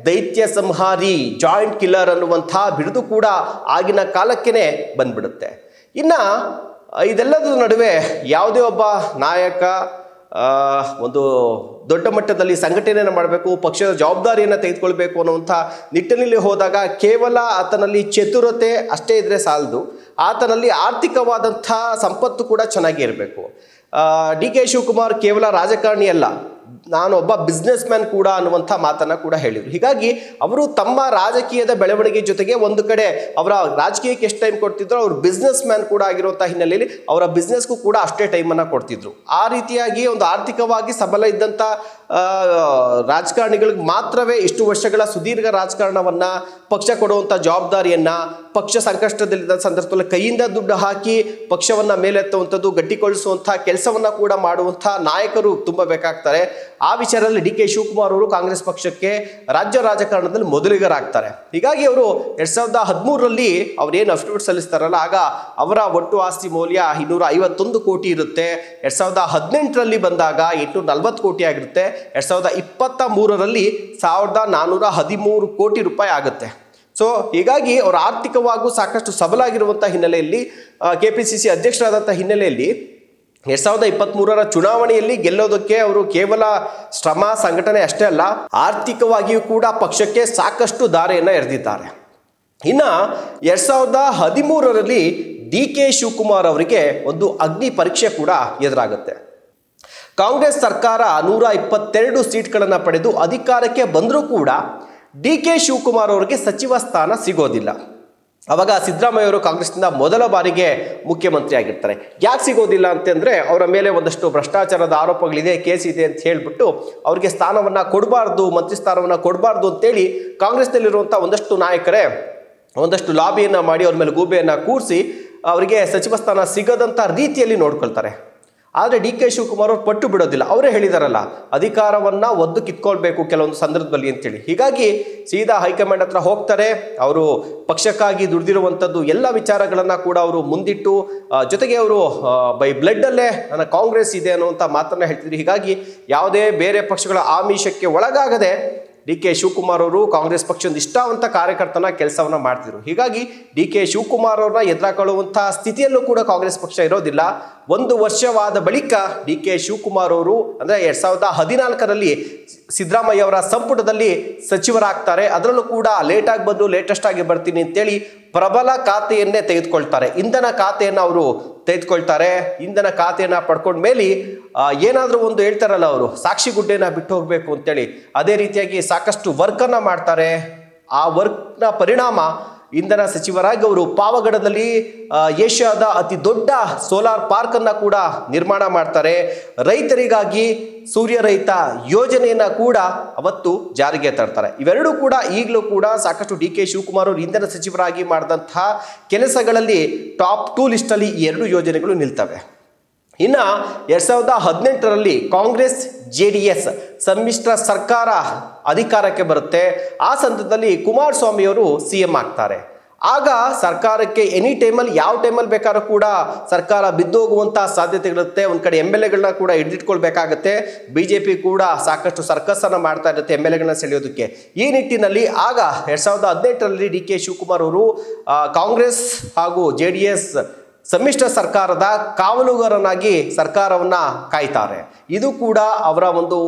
ದೈತ್ಯ ಸಂಹಾರಿ, ಜಾಯಿಂಟ್ ಕಿಲ್ಲರ್ ಅನ್ನುವಂಥ ಬಿರುದು ಕೂಡ ಆಗಿನ ಕಾಲಕ್ಕೇ ಬಂದ್ಬಿಡುತ್ತೆ. ಇನ್ನು ಇದೆಲ್ಲದರ ನಡುವೆ ಯಾವುದೇ ಒಬ್ಬ ನಾಯಕ ಒಂದು ದೊಡ್ಡ ಮಟ್ಟದಲ್ಲಿ ಸಂಘಟನೆಯನ್ನು ಮಾಡಬೇಕು, ಪಕ್ಷದ ಜವಾಬ್ದಾರಿಯನ್ನು ತೆಗೆದುಕೊಳ್ಬೇಕು ಅನ್ನುವಂಥ ನಿಟ್ಟಿನಲ್ಲಿ ಹೋದಾಗ ಕೇವಲ ಆತನಲ್ಲಿ ಚತುರತೆ ಅಷ್ಟೇ ಇದ್ದರೆ ಸಾಲದು, ಆತನಲ್ಲಿ ಆರ್ಥಿಕವಾದಂಥ ಸಂಪತ್ತು ಕೂಡ ಚೆನ್ನಾಗಿ ಇರಬೇಕು. ಡಿ ಕೆ ಶಿವಕುಮಾರ್ ಕೇವಲ ರಾಜಕಾರಣಿ ಅಲ್ಲ, ನಾನು ಒಬ್ಬ ಬಿಸ್ನೆಸ್ ಮ್ಯಾನ್ ಕೂಡ ಅನ್ನುವಂಥ ಮಾತನ್ನು ಕೂಡ ಹೇಳಿದರು. ಹೀಗಾಗಿ ಅವರು ತಮ್ಮ ರಾಜಕೀಯದ ಬೆಳವಣಿಗೆ ಜೊತೆಗೆ ಒಂದು ಕಡೆ ಅವರ ರಾಜಕೀಯಕ್ಕೆ ಎಷ್ಟು ಟೈಮ್ ಕೊಡ್ತಿದ್ರು, ಅವರು ಬಿಸ್ನೆಸ್ ಮ್ಯಾನ್ ಕೂಡ ಆಗಿರುವಂಥ ಹಿನ್ನೆಲೆಯಲ್ಲಿ ಅವರ ಬಿಸ್ನೆಸ್ಗೂ ಕೂಡ ಅಷ್ಟೇ ಟೈಮನ್ನು ಕೊಡ್ತಿದ್ರು. ಆ ರೀತಿಯಾಗಿ ಒಂದು ಆರ್ಥಿಕವಾಗಿ ಸಬಲ ಇದ್ದಂಥ ರಾಜಕಾರಣಿಗಳಿಗೆ ಮಾತ್ರವೇ ಇಷ್ಟು ವರ್ಷಗಳ ಸುದೀರ್ಘ ರಾಜಕಾರಣವನ್ನು, ಪಕ್ಷ ಕೊಡುವಂಥ ಜವಾಬ್ದಾರಿಯನ್ನು, ಪಕ್ಷ ಸಂಕಷ್ಟದಲ್ಲಿದ್ದ ಸಂದರ್ಭದಲ್ಲಿ ಕೈಯಿಂದ ದುಡ್ಡು ಹಾಕಿ ಪಕ್ಷವನ್ನು ಮೇಲೆತ್ತುವಂಥದ್ದು, ಗಟ್ಟಿಗೊಳಿಸುವಂಥ ಕೆಲಸವನ್ನು ಕೂಡ ಮಾಡುವಂಥ ನಾಯಕರು ತುಂಬ ಬೇಕಾಗ್ತಾರೆ. ಆ ವಿಚಾರದಲ್ಲಿ ಡಿ ಕೆ ಶಿವಕುಮಾರ್ ಅವರು ಕಾಂಗ್ರೆಸ್ ಪಕ್ಷಕ್ಕೆ ರಾಜ್ಯ ರಾಜಕಾರಣದಲ್ಲಿ ಮೊದಲಿಗರಾಗ್ತಾರೆ. ಹೀಗಾಗಿ ಅವರು 2013ರಲ್ಲಿ ಅವರೇನು ಅಫಿಡವಿಟ್ ಸಲ್ಲಿಸ್ತಾರಲ್ಲ, ಆಗ ಅವರ ಒಟ್ಟು ಆಸ್ತಿ ಮೌಲ್ಯ 251 ಕೋಟಿ ಇರುತ್ತೆ. 2018ರಲ್ಲಿ ಬಂದಾಗ 840 ಕೋಟಿ ಆಗಿರುತ್ತೆ. 2023ರಲ್ಲಿ 1413 ಕೋಟಿ ರೂಪಾಯಿ ಆಗುತ್ತೆ. ಸೊ ಹೀಗಾಗಿ ಅವರು ಆರ್ಥಿಕವಾಗೂ ಸಾಕಷ್ಟು ಸಬಲಾಗಿರುವಂಥ ಹಿನ್ನೆಲೆಯಲ್ಲಿ, KPCC ಅಧ್ಯಕ್ಷರಾದಂಥ ಹಿನ್ನೆಲೆಯಲ್ಲಿ 2023ರ ಚುನಾವಣೆಯಲ್ಲಿ ಗೆಲ್ಲೋದಕ್ಕೆ ಅವರು ಕೇವಲ ಶ್ರಮ, ಸಂಘಟನೆ ಅಷ್ಟೇ ಅಲ್ಲ, ಆರ್ಥಿಕವಾಗಿಯೂ ಕೂಡ ಪಕ್ಷಕ್ಕೆ ಸಾಕಷ್ಟು ದಾರಿಯನ್ನು ಎರೆದಿದ್ದಾರೆ. ಇನ್ನು 2013ರಲ್ಲಿ ಡಿ ಕೆ ಶಿವಕುಮಾರ್ ಅವರಿಗೆ ಒಂದು ಅಗ್ನಿ ಪರೀಕ್ಷೆ ಕೂಡ ಎದುರಾಗುತ್ತೆ. ಕಾಂಗ್ರೆಸ್ ಸರ್ಕಾರ 122 ಸೀಟ್ಗಳನ್ನು ಪಡೆದು ಅಧಿಕಾರಕ್ಕೆ ಬಂದರೂ ಕೂಡ ಡಿ ಕೆ ಶಿವಕುಮಾರ್ ಅವರಿಗೆ ಸಚಿವ ಸ್ಥಾನ ಸಿಗೋದಿಲ್ಲ. ಅವಾಗ ಸಿದ್ದರಾಮಯ್ಯ ಅವರು ಕಾಂಗ್ರೆಸ್ನಿಂದ ಮೊದಲ ಬಾರಿಗೆ ಮುಖ್ಯಮಂತ್ರಿ ಆಗಿರ್ತಾರೆ. ಯಾಕೆ ಸಿಗೋದಿಲ್ಲ ಅಂತಂದರೆ ಅವರ ಮೇಲೆ ಒಂದಷ್ಟು ಭ್ರಷ್ಟಾಚಾರದ ಆರೋಪಗಳಿದೆ, ಕೇಸ್ ಇದೆ ಅಂತ ಹೇಳಿಬಿಟ್ಟು ಅವರಿಗೆ ಸ್ಥಾನವನ್ನು ಕೊಡಬಾರ್ದು, ಮಂತ್ರಿ ಸ್ಥಾನವನ್ನು ಕೊಡಬಾರ್ದು ಅಂತೇಳಿ ಕಾಂಗ್ರೆಸ್ನಲ್ಲಿರುವಂಥ ಒಂದಷ್ಟು ನಾಯಕರೇ ಒಂದಷ್ಟು ಲಾಬಿಯನ್ನು ಮಾಡಿ ಅವ್ರ ಮೇಲೆ ಗೂಬೆಯನ್ನು ಕೂರಿಸಿ ಅವರಿಗೆ ಸಚಿವ ಸ್ಥಾನ ಸಿಗದಂಥ ರೀತಿಯಲ್ಲಿ ನೋಡ್ಕೊಳ್ತಾರೆ. ಆದರೆ ಡಿ ಕೆ ಶಿವಕುಮಾರ್ ಅವರು ಪಟ್ಟು ಬಿಡೋದಿಲ್ಲ. ಅವರೇ ಹೇಳಿದಾರಲ್ಲ, ಅಧಿಕಾರವನ್ನು ಒದ್ದು ಕಿತ್ಕೊಳ್ಬೇಕು ಕೆಲವೊಂದು ಸಂದರ್ಭದಲ್ಲಿ ಅಂತೇಳಿ. ಹೀಗಾಗಿ ಸೀದಾ ಹೈಕಮಾಂಡ್ ಹತ್ರ ಹೋಗ್ತಾರೆ. ಅವರು ಪಕ್ಷಕ್ಕಾಗಿ ದುಡಿದಿರುವಂಥದ್ದು ಎಲ್ಲ ವಿಚಾರಗಳನ್ನು ಕೂಡ ಅವರು ಮುಂದಿಟ್ಟು, ಜೊತೆಗೆ ಅವರು ಬೈ ಬ್ಲಡ್ಡಲ್ಲೇ ನನ್ನ ಕಾಂಗ್ರೆಸ್ ಇದೆ ಅನ್ನುವಂಥ ಮಾತನ್ನು ಹೇಳ್ತಿದ್ರು. ಹೀಗಾಗಿ ಯಾವುದೇ ಬೇರೆ ಪಕ್ಷಗಳ ಆಮಿಷಕ್ಕೆ ಒಳಗಾಗದೆ ಡಿ ಕೆ ಶಿವಕುಮಾರ್ ಅವರು ಕಾಂಗ್ರೆಸ್ ಪಕ್ಷದ ನಿಷ್ಠಾವಂತ ಕಾರ್ಯಕರ್ತನ ಕೆಲಸವನ್ನು ಮಾಡ್ತಿದ್ರು. ಹೀಗಾಗಿ ಡಿ ಕೆ ಶಿವಕುಮಾರ್ ಅವ್ರನ್ನ ಎದುರಾಕೊಳ್ಳುವಂಥ ಸ್ಥಿತಿಯಲ್ಲೂ ಕೂಡ ಕಾಂಗ್ರೆಸ್ ಪಕ್ಷ ಇರೋದಿಲ್ಲ. 1 ವರ್ಷವಾದ ಬಳಿಕ ಡಿ ಕೆ ಶಿವಕುಮಾರ್ ಅವರು ಅಂದರೆ 2014ರಲ್ಲಿ ಸಿದ್ದರಾಮಯ್ಯ ಅವರ ಸಂಪುಟದಲ್ಲಿ ಸಚಿವರಾಗ್ತಾರೆ. ಅದರಲ್ಲೂ ಕೂಡ ಲೇಟಾಗಿ ಬಂದು ಲೇಟೆಸ್ಟ್ ಆಗಿ ಬರ್ತೀನಿ ಅಂತೇಳಿ ಪ್ರಬಲ ಖಾತೆಯನ್ನೇ ತೆಗೆದುಕೊಳ್ತಾರೆ. ಇಂಧನ ಖಾತೆಯನ್ನು ಅವರು ತೆಗೆದುಕೊಳ್ತಾರೆ. ಇಂಧನ ಖಾತೆಯನ್ನು ಪಡ್ಕೊಂಡ ಮೇಲೆ ಏನಾದರೂ ಒಂದು ಹೇಳ್ತಾರಲ್ಲ ಅವರು, ಸಾಕ್ಷಿ ಗುಡ್ಡೆನ ಬಿಟ್ಟು ಹೋಗಬೇಕು ಅಂತೇಳಿ, ಅದೇ ರೀತಿಯಾಗಿ ಸಾಕಷ್ಟು ವರ್ಕನ್ನು ಮಾಡ್ತಾರೆ. ಆ ವರ್ಕ್ನ ಪರಿಣಾಮ ಇಂಧನ ಸಚಿವರಾಗಿ ಅವರು ಪಾವಗಡದಲ್ಲಿ ಏಷ್ಯಾದ ಅತಿ ದೊಡ್ಡ ಸೋಲಾರ್ ಪಾರ್ಕನ್ನು ಕೂಡ ನಿರ್ಮಾಣ ಮಾಡ್ತಾರೆ. ರೈತರಿಗಾಗಿ ಸೂರ್ಯ ರೈತ ಯೋಜನೆಯನ್ನು ಕೂಡ ಅವತ್ತು ಜಾರಿಗೆ ತರ್ತಾರೆ. ಇವೆರಡೂ ಕೂಡ ಈಗಲೂ ಕೂಡ ಸಾಕಷ್ಟು ಡಿ ಕೆ ಶಿವಕುಮಾರ್ ಅವರು ಇಂಧನ ಸಚಿವರಾಗಿ ಮಾಡಿದಂತಹ ಕೆಲಸಗಳಲ್ಲಿ ಟಾಪ್ 2 ಲಿಸ್ಟಲ್ಲಿ ಈ 2 ಯೋಜನೆಗಳು ನಿಲ್ತವೆ. ಇನ್ನು 2018ರಲ್ಲಿ ಕಾಂಗ್ರೆಸ್ JDS ಸಮ್ಮಿಶ್ರ ಸರ್ಕಾರ ಅಧಿಕಾರಕ್ಕೆ ಬರುತ್ತೆ. ಆ ಸಂದರ್ಭದಲ್ಲಿ ಕುಮಾರಸ್ವಾಮಿ ಅವರು CM ಆಗ್ತಾರೆ. ಆಗ ಸರ್ಕಾರಕ್ಕೆ ಎನಿ ಟೈಮಲ್ಲಿ, ಯಾವ ಟೈಮಲ್ಲಿ ಬೇಕಾದ್ರೂ ಕೂಡ ಸರ್ಕಾರ ಬಿದ್ದೋಗುವಂಥ ಸಾಧ್ಯತೆಗಳಿರುತ್ತೆ. ಒಂದು ಕಡೆ MLAಗಳನ್ನ ಕೂಡ ಹಿಡಿದಿಟ್ಕೊಳ್ಬೇಕಾಗತ್ತೆ. BJP ಕೂಡ ಸಾಕಷ್ಟು ಸರ್ಕಸನ್ನು ಮಾಡ್ತಾ ಇರುತ್ತೆ MLAಗಳನ್ನ ಸೆಳೆಯೋದಕ್ಕೆ. ಈ ನಿಟ್ಟಿನಲ್ಲಿ ಆಗ 2018ರಲ್ಲಿ ಡಿ ಕೆ ಶಿವಕುಮಾರ್ ಅವರು ಕಾಂಗ್ರೆಸ್ ಹಾಗೂ JDS ಸಮ್ಮಿಶ್ರ ಸರ್ಕಾರದ ಕಾವಲುಗಾರನಾಗಿ ಸರ್ಕಾರವನ್ನು ಕಾಯ್ತಾರೆ. ಇದು ಕೂಡ ಅವರ ಒಂದು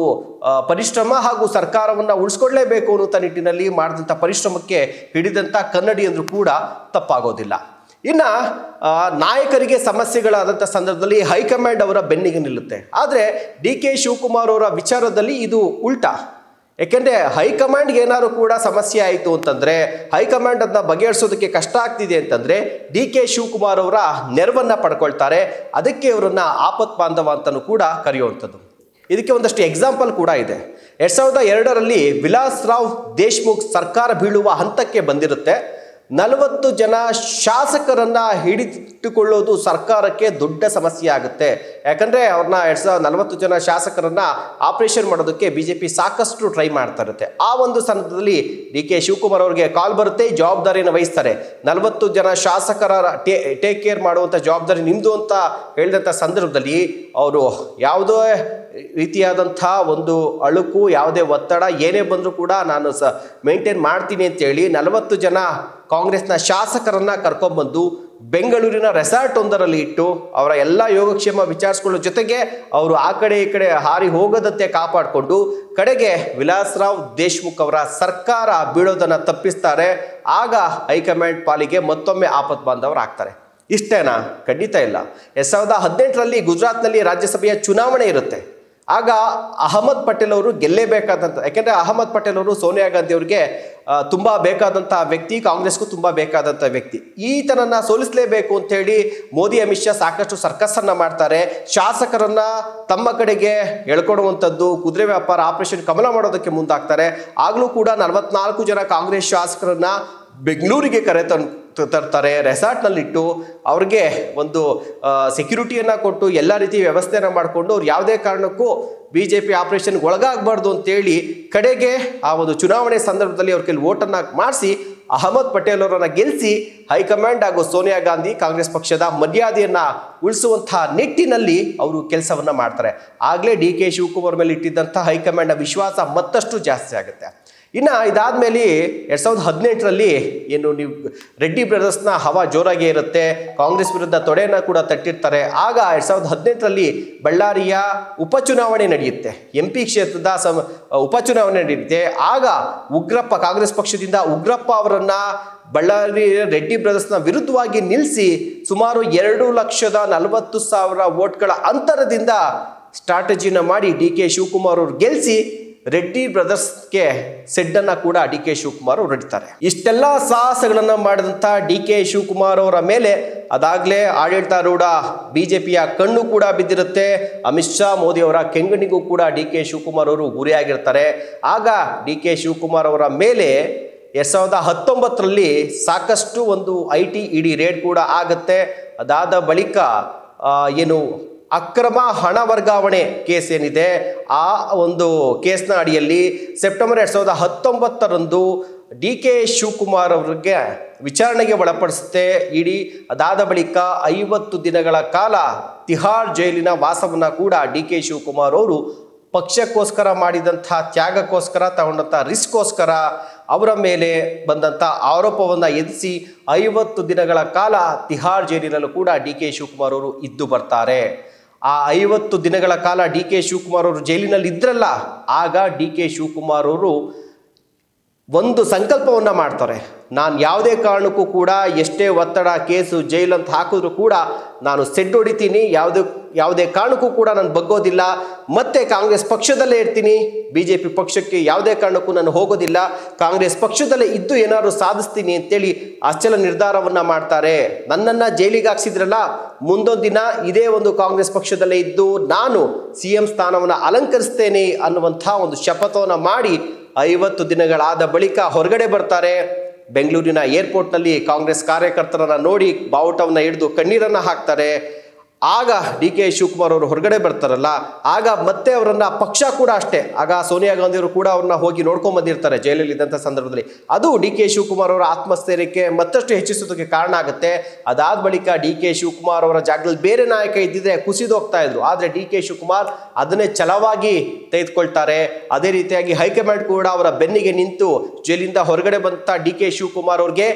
ಪರಿಶ್ರಮ ಹಾಗೂ ಸರ್ಕಾರವನ್ನು ಉಳಿಸ್ಕೊಳ್ಳೇಬೇಕು ಅನ್ನುವಂಥ ನಿಟ್ಟಿನಲ್ಲಿ ಮಾಡಿದಂಥ ಪರಿಶ್ರಮಕ್ಕೆ ಹಿಡಿದಂಥ ಕನ್ನಡಿ ಅಂದರೂ ಕೂಡ ತಪ್ಪಾಗೋದಿಲ್ಲ. ಇನ್ನು ನಾಯಕರಿಗೆ ಸಮಸ್ಯೆಗಳಾದಂಥ ಸಂದರ್ಭದಲ್ಲಿ ಹೈಕಮಾಂಡ್ ಅವರ ಬೆನ್ನಿಗೆ ನಿಲ್ಲುತ್ತೆ. ಆದರೆ ಡಿ ಕೆ ಶಿವಕುಮಾರ್ ಅವರ ವಿಚಾರದಲ್ಲಿ ಇದು ಉಲ್ಟಾ. ಯಾಕೆಂದರೆ ಹೈಕಮಾಂಡ್ಗೆ ಏನಾದ್ರು ಕೂಡ ಸಮಸ್ಯೆ ಆಯಿತು ಅಂತಂದರೆ, ಹೈಕಮಾಂಡ್ ಅದನ್ನ ಬಗೆಹರಿಸೋದಕ್ಕೆ ಕಷ್ಟ ಆಗ್ತಿದೆ ಅಂತಂದರೆ ಡಿ ಕೆ ಶಿವಕುಮಾರ್ ಅವರ ನೆರವನ್ನು ಪಡ್ಕೊಳ್ತಾರೆ. ಅದಕ್ಕೆ ಅವರನ್ನು ಆಪತ್ ಬಾಂಧವ ಅಂತಲೂ ಕೂಡ ಕರೆಯುವಂಥದ್ದು. ಇದಕ್ಕೆ ಒಂದಷ್ಟು ಎಕ್ಸಾಂಪಲ್ ಕೂಡ ಇದೆ. 2002ರಲ್ಲಿ ವಿಲಾಸ್ ರಾವ್ ದೇಶ್ಮುಖ್ ಸರ್ಕಾರ ಬೀಳುವ ಹಂತಕ್ಕೆ ಬಂದಿರುತ್ತೆ. 40 ಜನ ಶಾಸಕರನ್ನ ಹಿಡಿದಿಟ್ಟುಕೊಳ್ಳೋದು ಸರ್ಕಾರಕ್ಕೆ ದೊಡ್ಡ ಸಮಸ್ಯೆ ಆಗುತ್ತೆ. ಯಾಕಂದ್ರೆ ಅವ್ರನ್ನ 40 ಜನ ಶಾಸಕರನ್ನ ಆಪರೇಷನ್ ಮಾಡೋದಕ್ಕೆ ಬಿಜೆಪಿ ಸಾಕಷ್ಟು ಟ್ರೈ ಮಾಡ್ತಾ ಇರುತ್ತೆ. ಆ ಒಂದು ಸಂದರ್ಭದಲ್ಲಿ ಡಿ ಕೆ ಶಿವಕುಮಾರ್ ಅವರಿಗೆ ಕಾಲ್ ಬರುತ್ತೆ, ಜವಾಬ್ದಾರಿಯನ್ನು ವಹಿಸ್ತಾರೆ. 40 ಜನ ಶಾಸಕರ ಟೇಕ್ ಕೇರ್ ಮಾಡುವಂಥ ಜವಾಬ್ದಾರಿ ನಿಮ್ಮದು ಅಂತ ಹೇಳಿದಂಥ ಸಂದರ್ಭದಲ್ಲಿ ಅವರು ಯಾವುದೋ ರೀತಿಯಾದಂಥ ಒಂದು ಅಳುಕು, ಯಾವುದೇ ಒತ್ತಡ ಏನೇ ಬಂದರೂ ಕೂಡ ನಾನು ಮೇಂಟೈನ್ ಮಾಡ್ತೀನಿ ಅಂತೇಳಿ 40 ಜನ ಕಾಂಗ್ರೆಸ್ನ ಶಾಸಕರನ್ನ ಕರ್ಕೊಂಡ್ಬಂದು ಬೆಂಗಳೂರಿನ ರೆಸಾರ್ಟ್ ಒಂದರಲ್ಲಿ ಇಟ್ಟು ಅವರ ಎಲ್ಲ ಯೋಗಕ್ಷೇಮ ವಿಚಾರಿಸ್ಕೊಳ್ಳೋ ಜೊತೆಗೆ ಅವರು ಆ ಕಡೆ ಈ ಕಡೆ ಹಾರಿ ಹೋಗದಂತೆ ಕಾಪಾಡಿಕೊಂಡು ಕಡೆಗೆ ವಿಲಾಸರಾವ್ ದೇಶ್ಮುಖ್ ಅವರ ಸರ್ಕಾರ ಬೀಳೋದನ್ನು ತಪ್ಪಿಸ್ತಾರೆ. ಆಗ ಹೈಕಮಾಂಡ್ ಪಾಲಿಗೆ ಮತ್ತೊಮ್ಮೆ ಆಪತ್ ಬಾಂಧವರಾಗ್ತಾರೆ. ಇಷ್ಟೇನಾ? ಖಂಡಿತ ಇಲ್ಲ. 2018ರಲ್ಲಿ ಗುಜರಾತ್ನಲ್ಲಿ ರಾಜ್ಯಸಭೆಯ ಚುನಾವಣೆ ಇರುತ್ತೆ. ಆಗ ಅಹಮದ್ ಪಟೇಲ್ ಅವರು ಗೆಲ್ಲೇಬೇಕಾದಂಥ, ಯಾಕೆಂದರೆ ಅಹಮದ್ ಪಟೇಲ್ ಅವರು ಸೋನಿಯಾ ಗಾಂಧಿ ಅವರಿಗೆ ತುಂಬ ಬೇಕಾದಂಥ ವ್ಯಕ್ತಿ, ಕಾಂಗ್ರೆಸ್ಗೂ ತುಂಬ ಬೇಕಾದಂಥ ವ್ಯಕ್ತಿ. ಈತನನ್ನು ಸೋಲಿಸಲೇಬೇಕು ಅಂತೇಳಿ ಮೋದಿ ಅಮಿತ್ ಶಾ ಸಾಕಷ್ಟು ಸರ್ಕಸ್ಸನ್ನು ಮಾಡ್ತಾರೆ. ಶಾಸಕರನ್ನು ತಮ್ಮ ಕಡೆಗೆ ಎಳ್ಕೊಡುವಂಥದ್ದು, ಕುದುರೆ ವ್ಯಾಪಾರ, ಆಪರೇಷನ್ ಕಮಲ ಮಾಡೋದಕ್ಕೆ ಮುಂದಾಗ್ತಾರೆ. ಆಗಲೂ ಕೂಡ 44 ಜನ ಕಾಂಗ್ರೆಸ್ ಶಾಸಕರನ್ನ ಬೆಂಗಳೂರಿಗೆ ತರ್ತಾರೆ. ರೆಸಾರ್ಟ್ನಲ್ಲಿಟ್ಟು ಅವ್ರಿಗೆ ಒಂದು ಸೆಕ್ಯೂರಿಟಿಯನ್ನು ಕೊಟ್ಟು ಎಲ್ಲ ರೀತಿ ವ್ಯವಸ್ಥೆಯನ್ನು ಮಾಡಿಕೊಂಡು ಅವ್ರು ಯಾವುದೇ ಕಾರಣಕ್ಕೂ BJP ಆಪರೇಷನ್ಗೆ ಒಳಗಾಗಬಾರ್ದು ಅಂತೇಳಿ ಕಡೆಗೆ ಆ ಒಂದು ಚುನಾವಣೆ ಸಂದರ್ಭದಲ್ಲಿ ಅವ್ರ ಕೈಲಿ ವೋಟನ್ನು ಮಾಡಿಸಿ ಅಹಮದ್ ಪಟೇಲ್ ಅವರನ್ನು ಗೆಲ್ಲಿಸಿ ಹೈಕಮಾಂಡ್ ಹಾಗೂ ಸೋನಿಯಾ ಗಾಂಧಿ ಕಾಂಗ್ರೆಸ್ ಪಕ್ಷದ ಮರ್ಯಾದೆಯನ್ನು ಉಳಿಸುವಂತಹ ನಿಟ್ಟಿನಲ್ಲಿ ಅವರು ಕೆಲಸವನ್ನು ಮಾಡ್ತಾರೆ. ಆಗಲೇ ಡಿ ಕೆ ಶಿವಕುಮಾರ್ ಮೇಲೆ ಇಟ್ಟಿದ್ದಂಥ ಹೈಕಮಾಂಡ್ನ ವಿಶ್ವಾಸ ಮತ್ತಷ್ಟು ಜಾಸ್ತಿ ಆಗುತ್ತೆ. ಇನ್ನು ಇದಾದಮೇಲೆ 2018ರಲ್ಲಿ ಏನು ನೀವು ರೆಡ್ಡಿ ಬ್ರದರ್ಸ್ನ ಹವಾ ಜೋರಾಗಿ ಇರುತ್ತೆ, ಕಾಂಗ್ರೆಸ್ ವಿರುದ್ಧ ತೊಡೆಯನ್ನು ಕೂಡ ತಟ್ಟಿರ್ತಾರೆ. ಆಗ 2018ರಲ್ಲಿ ಬಳ್ಳಾರಿಯ ಉಪಚುನಾವಣೆ ನಡೆಯುತ್ತೆ, MP ಕ್ಷೇತ್ರದ ಉಪಚುನಾವಣೆ ನಡೆಯುತ್ತೆ. ಆಗ ಉಗ್ರಪ್ಪ, ಕಾಂಗ್ರೆಸ್ ಪಕ್ಷದಿಂದ ಉಗ್ರಪ್ಪ ಅವರನ್ನು ಬಳ್ಳಾರಿ ರೆಡ್ಡಿ ಬ್ರದರ್ಸ್ನ ವಿರುದ್ಧವಾಗಿ ನಿಲ್ಲಿಸಿ ಸುಮಾರು 2,40,000 ವೋಟ್ಗಳ ಅಂತರದಿಂದ ಸ್ಟ್ರಾಟಜಿನ ಮಾಡಿ ಡಿ ಕೆ ಶಿವಕುಮಾರ್ ಅವರು ಗೆಲ್ಲಿಸಿ ರೆಡ್ಡಿ ಬ್ರದರ್ಸ್ಗೆ ಸೆಡ್ಡನ್ನು ಕೂಡ ಡಿ ಕೆ ಶಿವಕುಮಾರ್ ಅವರು ಹೊಡಿತಾರೆ. ಇಷ್ಟೆಲ್ಲ ಸಾಹಸಗಳನ್ನು ಮಾಡಿದಂಥ ಡಿ ಕೆ ಶಿವಕುಮಾರ್ ಅವರ ಮೇಲೆ ಅದಾಗಲೇ ಆಡಳಿತಾರೂಢ BJPಯ ಕಣ್ಣು ಕೂಡ ಬಿದ್ದಿರುತ್ತೆ. ಅಮಿತ್ ಶಾ, ಮೋದಿ ಅವರ ಕೆಂಗಣ್ಣಿಗೂ ಕೂಡ ಡಿ ಕೆ ಶಿವಕುಮಾರ್ ಅವರು ಗುರಿಯಾಗಿರ್ತಾರೆ. ಆಗ ಡಿ ಕೆ ಶಿವಕುಮಾರ್ ಅವರ ಮೇಲೆ 2019ರಲ್ಲಿ ಸಾಕಷ್ಟು ಒಂದು IT ED ರೇಡ್ ಕೂಡ ಆಗುತ್ತೆ. ಅದಾದ ಬಳಿಕ ಏನು ಅಕ್ರಮ ಹಣ ವರ್ಗಾವಣೆ ಕೇಸ್ ಏನಿದೆ, ಆ ಒಂದು ಕೇಸ್ನ ಅಡಿಯಲ್ಲಿ ಸೆಪ್ಟೆಂಬರ್ 2019ರಂದು ಡಿ ಕೆ ಶಿವಕುಮಾರ್ ಅವರಿಗೆ ವಿಚಾರಣೆಗೆ ಒಳಪಡಿಸುತ್ತೆ ಇಡಿ. ಅದಾದ ಬಳಿಕ 50 ದಿನಗಳ ಕಾಲ ತಿಹಾರ್ ಜೈಲಿನ ವಾಸವನ್ನು ಕೂಡ ಡಿ ಕೆ ಶಿವಕುಮಾರ್ ಅವರು ಪಕ್ಷಕ್ಕೋಸ್ಕರ ಮಾಡಿದಂಥ ತ್ಯಾಗಕ್ಕೋಸ್ಕರ, ತಗೊಂಡಂಥ ರಿಸ್ಕ್ಗೋಸ್ಕರ ಅವರ ಮೇಲೆ ಬಂದಂಥ ಆರೋಪವನ್ನು ಎದುರಿಸಿ 50 ದಿನಗಳ ಕಾಲ ತಿಹಾರ್ ಜೈಲಿನಲ್ಲೂ ಕೂಡ ಡಿ ಕೆ ಶಿವಕುಮಾರ್ ಅವರು ಇದ್ದು ಬರ್ತಾರೆ. ಆ 50 ದಿನಗಳ ಕಾಲ ಡಿ ಕೆ ಶಿವಕುಮಾರ್ ಅವರು ಜೈಲಿನಲ್ಲಿ ಇದ್ರಲ್ಲ, ಆಗ ಡಿ ಕೆ ಶಿವಕುಮಾರ್ ಅವರು ಒಂದು ಸಂಕಲ್ಪವನ್ನು ಮಾಡ್ತಾರೆ. ನಾನು ಯಾವುದೇ ಕಾರಣಕ್ಕೂ ಕೂಡ ಎಷ್ಟೇ ಒತ್ತಡ, ಕೇಸು, ಜೈಲು ಅಂತ ಹಾಕಿದ್ರು ಕೂಡ ನಾನು ಸೆಡ್ ಹೊಡಿತೀನಿ, ಯಾವುದೇ ಕಾರಣಕ್ಕೂ ಕೂಡ ನಾನು ಬಗ್ಗೋದಿಲ್ಲ, ಮತ್ತೆ ಕಾಂಗ್ರೆಸ್ ಪಕ್ಷದಲ್ಲೇ ಇರ್ತೀನಿ, BJP ಪಕ್ಷಕ್ಕೆ ಯಾವುದೇ ಕಾರಣಕ್ಕೂ ನಾನು ಹೋಗೋದಿಲ್ಲ, ಕಾಂಗ್ರೆಸ್ ಪಕ್ಷದಲ್ಲೇ ಇದ್ದು ಏನಾದರೂ ಸಾಧಿಸ್ತೀನಿ ಅಂತೇಳಿ ಅಚಲ ನಿರ್ಧಾರವನ್ನು ಮಾಡ್ತಾರೆ. ನನ್ನನ್ನು ಜೈಲಿಗೆ ಹಾಕ್ಸಿದ್ರಲ್ಲ, ಮುಂದೊಂದು ದಿನ ಇದೇ ಒಂದು ಕಾಂಗ್ರೆಸ್ ಪಕ್ಷದಲ್ಲೇ ಇದ್ದು ನಾನು CM ಸ್ಥಾನವನ್ನು ಅಲಂಕರಿಸ್ತೇನೆ ಅನ್ನುವಂಥ ಒಂದು ಶಪಥವನ್ನು ಮಾಡಿ 50 ದಿನಗಳಾದ ಬಳಿಕ ಹೊರಗಡೆ ಬರ್ತಾರೆ. ಬೆಂಗಳೂರಿನ ಏರ್ಪೋರ್ಟ್ನಲ್ಲಿ ಕಾಂಗ್ರೆಸ್ ಕಾರ್ಯಕರ್ತರನ್ನು ನೋಡಿ ಬಾವುಟವನ್ನು ಹಿಡಿದು ಕಣ್ಣೀರನ್ನು ಹಾಕ್ತಾರೆ. ಆಗ ಡಿ ಕೆ ಶಿವಕುಮಾರ್ ಅವರು ಹೊರಗಡೆ ಬರ್ತಾರಲ್ಲ, ಆಗ ಮತ್ತೆ ಅವರನ್ನು ಪಕ್ಷ ಕೂಡ ಅಷ್ಟೇ, ಆಗ ಸೋನಿಯಾ ಗಾಂಧಿ ಅವರು ಕೂಡ ಅವ್ರನ್ನ ಹೋಗಿ ನೋಡ್ಕೊಂಡು ಬಂದಿರ್ತಾರೆ ಜೈಲಲ್ಲಿ ಇದ್ದಂಥ ಸಂದರ್ಭದಲ್ಲಿ. ಅದು ಡಿ ಕೆ ಶಿವಕುಮಾರ್ ಅವರ ಆತ್ಮಸ್ಥೈರ್ಯಕ್ಕೆ ಮತ್ತಷ್ಟು ಹೆಚ್ಚಿಸೋದಕ್ಕೆ ಕಾರಣ ಆಗುತ್ತೆ. ಅದಾದ ಬಳಿಕ ಡಿ ಕೆ ಶಿವಕುಮಾರ್ ಅವರ ಜಾಗದಲ್ಲಿ ಬೇರೆ ನಾಯಕ ಇದ್ದಿದ್ರೆ ಕುಸಿದೋಗ್ತಾ ಇದ್ರು, ಆದರೆ ಡಿ ಕೆ ಶಿವಕುಮಾರ್ ಅದನ್ನೇ ಛಲವಾಗಿ ತೆಗೆದುಕೊಳ್ತಾರೆ. ಅದೇ ರೀತಿಯಾಗಿ ಹೈಕಮಾಂಡ್ ಕೂಡ ಅವರ ಬೆನ್ನಿಗೆ ನಿಂತು ಜೈಲಿಂದ ಹೊರಗಡೆ ಬಂದ ಡಿ ಕೆ ಶಿವಕುಮಾರ್ ಅವ್ರಿಗೆ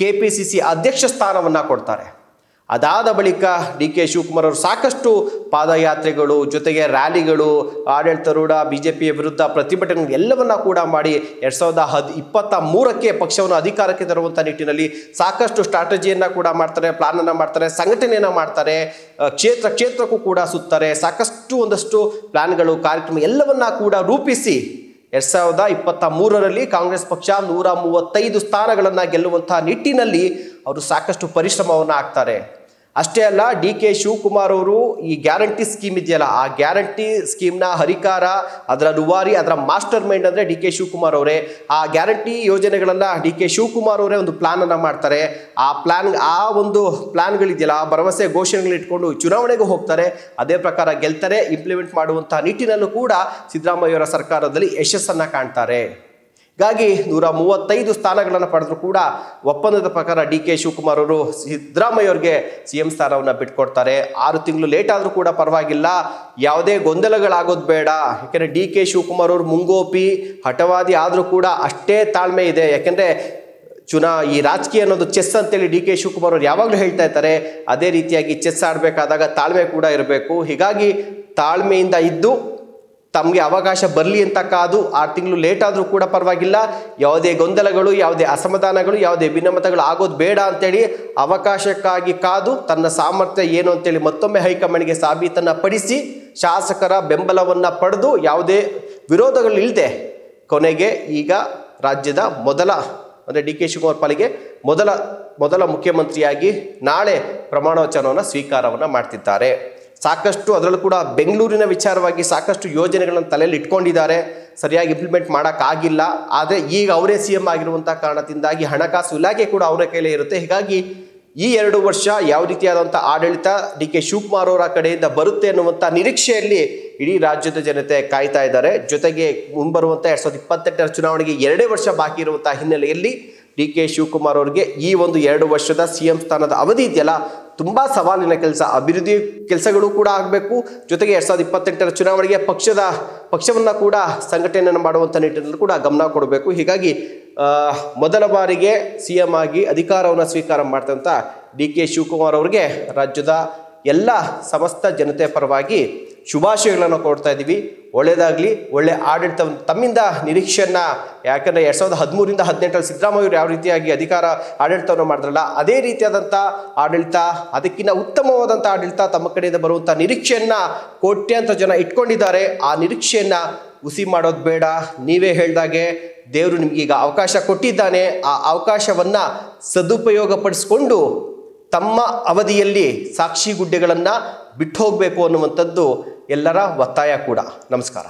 KPCC ಅಧ್ಯಕ್ಷ ಸ್ಥಾನವನ್ನು ಕೊಡ್ತಾರೆ. ಅದಾದ ಬಳಿಕ ಡಿ ಕೆ ಶಿವಕುಮಾರ್ ಅವರು ಸಾಕಷ್ಟು ಪಾದಯಾತ್ರೆಗಳು, ಜೊತೆಗೆ ರ್ಯಾಲಿಗಳು, ಆಡಳಿತಾರೂಢ BJPಯ ವಿರುದ್ಧ ಪ್ರತಿಭಟನೆ ಎಲ್ಲವನ್ನ ಕೂಡ ಮಾಡಿ 2023ಕ್ಕೆ ಪಕ್ಷವನ್ನು ಅಧಿಕಾರಕ್ಕೆ ತರುವಂಥ ನಿಟ್ಟಿನಲ್ಲಿ ಸಾಕಷ್ಟು ಸ್ಟ್ರಾಟಜಿಯನ್ನು ಕೂಡ ಮಾಡ್ತಾರೆ, ಪ್ಲಾನನ್ನು ಮಾಡ್ತಾರೆ, ಸಂಘಟನೆಯನ್ನು ಮಾಡ್ತಾರೆ, ಕ್ಷೇತ್ರಕ್ಕೂ ಕೂಡ ಸುತ್ತಾರೆ. ಸಾಕಷ್ಟು ಒಂದಷ್ಟು ಪ್ಲಾನ್ಗಳು, ಕಾರ್ಯಕ್ರಮ ಎಲ್ಲವನ್ನ ಕೂಡ ರೂಪಿಸಿ 2023ರಲ್ಲಿ ಕಾಂಗ್ರೆಸ್ ಪಕ್ಷ 135 ಸ್ಥಾನಗಳನ್ನು ಗೆಲ್ಲುವಂಥ ನಿಟ್ಟಿನಲ್ಲಿ ಅವರು ಸಾಕಷ್ಟು ಪರಿಶ್ರಮವನ್ನು ಹಾಕ್ತಾರೆ. ಅಷ್ಟೇ ಅಲ್ಲ, ಡಿ ಕೆ ಶಿವಕುಮಾರ್ ಅವರು ಈ ಗ್ಯಾರಂಟಿ ಸ್ಕೀಮ್ ಇದೆಯಲ್ಲ, ಆ ಗ್ಯಾರಂಟಿ ಸ್ಕೀಮ್ನ ಹರಿಕಾರ, ಅದರ ರುವಾರಿ, ಅದರ ಮಾಸ್ಟರ್ ಮೈಂಡ್ ಅಂದರೆ ಡಿ ಕೆ ಶಿವಕುಮಾರ್ ಅವರೇ. ಆ ಗ್ಯಾರಂಟಿ ಯೋಜನೆಗಳನ್ನು ಡಿ ಕೆ ಶಿವಕುಮಾರ್ ಅವರೇ ಒಂದು ಪ್ಲಾನನ್ನು ಮಾಡ್ತಾರೆ. ಆ ಒಂದು ಪ್ಲಾನ್ಗಳಿದೆಯಲ್ಲ, ಆ ಭರವಸೆ ಘೋಷಣೆಗಳು ಇಟ್ಕೊಂಡು ಚುನಾವಣೆಗೂ ಹೋಗ್ತಾರೆ. ಅದೇ ಪ್ರಕಾರ ಗೆಲ್ತಾರೆ. ಇಂಪ್ಲಿಮೆಂಟ್ ಮಾಡುವಂಥ ನಿಟ್ಟಿನಲ್ಲೂ ಕೂಡ ಸಿದ್ದರಾಮಯ್ಯವರ ಸರ್ಕಾರದಲ್ಲಿ ಯಶಸ್ಸನ್ನು ಕಾಣ್ತಾರೆ. ಹೀಗಾಗಿ 135 ಸ್ಥಾನಗಳನ್ನು ಪಡೆದರೂ ಕೂಡ ಒಪ್ಪಂದದ ಪ್ರಕಾರ ಡಿ ಕೆ ಶಿವಕುಮಾರ್ ಅವರು ಸಿದ್ದರಾಮಯ್ಯ ಅವರಿಗೆ CM ಸ್ಥಾನವನ್ನು ಬಿಟ್ಕೊಡ್ತಾರೆ. 6 ತಿಂಗಳು ಲೇಟ್ ಆದರೂ ಕೂಡ ಪರವಾಗಿಲ್ಲ, ಯಾವುದೇ ಗೊಂದಲಗಳಾಗೋದು ಬೇಡ. ಯಾಕೆಂದರೆ ಡಿ ಕೆ ಶಿವಕುಮಾರ್ ಅವರು ಮುಂಗೋಪಿ ಹಠವಾದಿ ಆದರೂ ಕೂಡ ಅಷ್ಟೇ ತಾಳ್ಮೆ ಇದೆ. ಯಾಕೆಂದರೆ ಈ ರಾಜಕೀಯ ಅನ್ನೋದು ಚೆಸ್ ಅಂತೇಳಿ ಡಿ ಕೆ ಶಿವಕುಮಾರ್ ಅವರು ಯಾವಾಗಲೂ ಹೇಳ್ತಾ ಇರ್ತಾರೆ. ಅದೇ ರೀತಿಯಾಗಿ ಚೆಸ್ ಆಡಬೇಕಾದಾಗ ತಾಳ್ಮೆ ಕೂಡ ಇರಬೇಕು. ಹೀಗಾಗಿ ತಾಳ್ಮೆಯಿಂದ ಇದ್ದು ತಮಗೆ ಅವಕಾಶ ಬರಲಿ ಅಂತ ಕಾದು 6 ತಿಂಗಳು ಲೇಟ್ ಆದರೂ ಕೂಡ ಪರವಾಗಿಲ್ಲ, ಯಾವುದೇ ಗೊಂದಲಗಳು, ಯಾವುದೇ ಅಸಮಾಧಾನಗಳು, ಯಾವುದೇ ಭಿನ್ನಮತಗಳು ಆಗೋದು ಬೇಡ ಅಂತೇಳಿ ಅವಕಾಶಕ್ಕಾಗಿ ಕಾದು ತನ್ನ ಸಾಮರ್ಥ್ಯ ಏನು ಅಂತೇಳಿ ಮತ್ತೊಮ್ಮೆ ಹೈಕಮಾಂಡ್ಗೆ ಸಾಬೀತನ್ನು ಪಡಿಸಿ ಶಾಸಕರ ಬೆಂಬಲವನ್ನು ಪಡೆದು ಯಾವುದೇ ವಿರೋಧಗಳು ಇಲ್ಲದೆ ಕೊನೆಗೆ ಈಗ ರಾಜ್ಯದ ಅಂದರೆ ಡಿ ಕೆ ಶಿವಕುಮಾರ್ ಪಾಲಿಗೆ ಮೊದಲ ಮುಖ್ಯಮಂತ್ರಿಯಾಗಿ ನಾಳೆ ಪ್ರಮಾಣ ವಚನವನ್ನು ಸ್ವೀಕಾರವನ್ನು ಮಾಡ್ತಿದ್ದಾರೆ. ಸಾಕಷ್ಟು ಅದರಲ್ಲೂ ಕೂಡ ಬೆಂಗಳೂರಿನ ವಿಚಾರವಾಗಿ ಸಾಕಷ್ಟು ಯೋಜನೆಗಳನ್ನು ತಲೆಯಲ್ಲಿ ಇಟ್ಕೊಂಡಿದ್ದಾರೆ. ಸರಿಯಾಗಿ ಇಂಪ್ಲಿಮೆಂಟ್ ಮಾಡೋಕ್ಕಾಗಿಲ್ಲ. ಆದರೆ ಈಗ ಅವರೇ CM ಆಗಿರುವಂಥ ಕಾರಣದಿಂದಾಗಿ ಹಣಕಾಸು ಇಲಾಖೆ ಕೂಡ ಅವರ ಕೈಲೇ ಇರುತ್ತೆ. ಹೀಗಾಗಿ ಈ 2 ವರ್ಷ ಯಾವ ರೀತಿಯಾದಂಥ ಆಡಳಿತ ಡಿ ಕೆ ಶಿವಕುಮಾರ್ ಅವರ ಕಡೆಯಿಂದ ಬರುತ್ತೆ ಅನ್ನುವಂಥ ನಿರೀಕ್ಷೆಯಲ್ಲಿ ಇಡೀ ರಾಜ್ಯದ ಜನತೆ ಕಾಯ್ತಾ ಇದ್ದಾರೆ. ಜೊತೆಗೆ ಮುಂಬರುವಂಥ 2028ರ ಚುನಾವಣೆಗೆ 2 ವರ್ಷ ಬಾಕಿ ಇರುವಂಥ ಹಿನ್ನೆಲೆಯಲ್ಲಿ ಡಿ ಕೆ ಶಿವಕುಮಾರ್ ಅವರಿಗೆ ಈ ಒಂದು 2 ವರ್ಷದ CM ಸ್ಥಾನದ ಅವಧಿ ಇದೆಯಲ್ಲ, ತುಂಬ ಸವಾಲಿನ ಕೆಲಸ. ಅಭಿವೃದ್ಧಿ ಕೆಲಸಗಳು ಕೂಡ ಆಗಬೇಕು. ಜೊತೆಗೆ 2028ರ ಚುನಾವಣೆಗೆ ಪಕ್ಷವನ್ನು ಕೂಡ ಸಂಘಟನೆಯನ್ನು ಮಾಡುವಂಥ ನಿಟ್ಟಿನಲ್ಲಿ ಕೂಡ ಗಮನ ಕೊಡಬೇಕು. ಹೀಗಾಗಿ ಮೊದಲ ಬಾರಿಗೆ CM ಆಗಿ ಅಧಿಕಾರವನ್ನು ಸ್ವೀಕಾರ ಮಾಡ್ತಂಥ ಡಿ ಕೆ ಶಿವಕುಮಾರ್ ಅವರಿಗೆ ರಾಜ್ಯದ ಎಲ್ಲ ಸಮಸ್ತ ಜನತೆ ಪರವಾಗಿ ಶುಭಾಶಯಗಳನ್ನು ಕೊಡ್ತಾ ಇದ್ದೀವಿ. ಒಳ್ಳೆಯದಾಗಲಿ, ಒಳ್ಳೆ ಆಡಳಿತವನ್ನು ತಮ್ಮಿಂದ ನಿರೀಕ್ಷೆಯನ್ನು, ಯಾಕಂದರೆ 2013ರಿಂದ 2018ರಲ್ಲಿ ಸಿದ್ದರಾಮಯ್ಯವರು ಯಾವ ರೀತಿಯಾಗಿ ಆಡಳಿತವನ್ನು ಮಾಡಿದ್ರಲ್ಲ, ಅದೇ ರೀತಿಯಾದಂಥ ಆಡಳಿತ, ಅದಕ್ಕಿಂತ ಉತ್ತಮವಾದಂಥ ಆಡಳಿತ ತಮ್ಮ ಕಡೆಯಿಂದ ಬರುವಂಥ ನಿರೀಕ್ಷೆಯನ್ನು ಕೋಟ್ಯಾಂತರ ಜನ ಇಟ್ಕೊಂಡಿದ್ದಾರೆ. ಆ ನಿರೀಕ್ಷೆಯನ್ನು ಹುಸಿ ಮಾಡೋದು ಬೇಡ. ನೀವೇ ಹೇಳ್ದಾಗೆ ದೇವರು ನಿಮಗೀಗ ಅವಕಾಶ ಕೊಟ್ಟಿದ್ದಾನೆ. ಆ ಅವಕಾಶವನ್ನು ಸದುಪಯೋಗಪಡಿಸ್ಕೊಂಡು ತಮ್ಮ ಅವಧಿಯಲ್ಲಿ ಸಾಕ್ಷಿ ಗುಡ್ಡೆಗಳನ್ನು ಬಿಟ್ಟು ಹೋಗಬೇಕು ಅನ್ನುವಂಥದ್ದು ಎಲ್ಲರ ಒತ್ತಾಯ ಕೂಡ. ನಮಸ್ಕಾರ.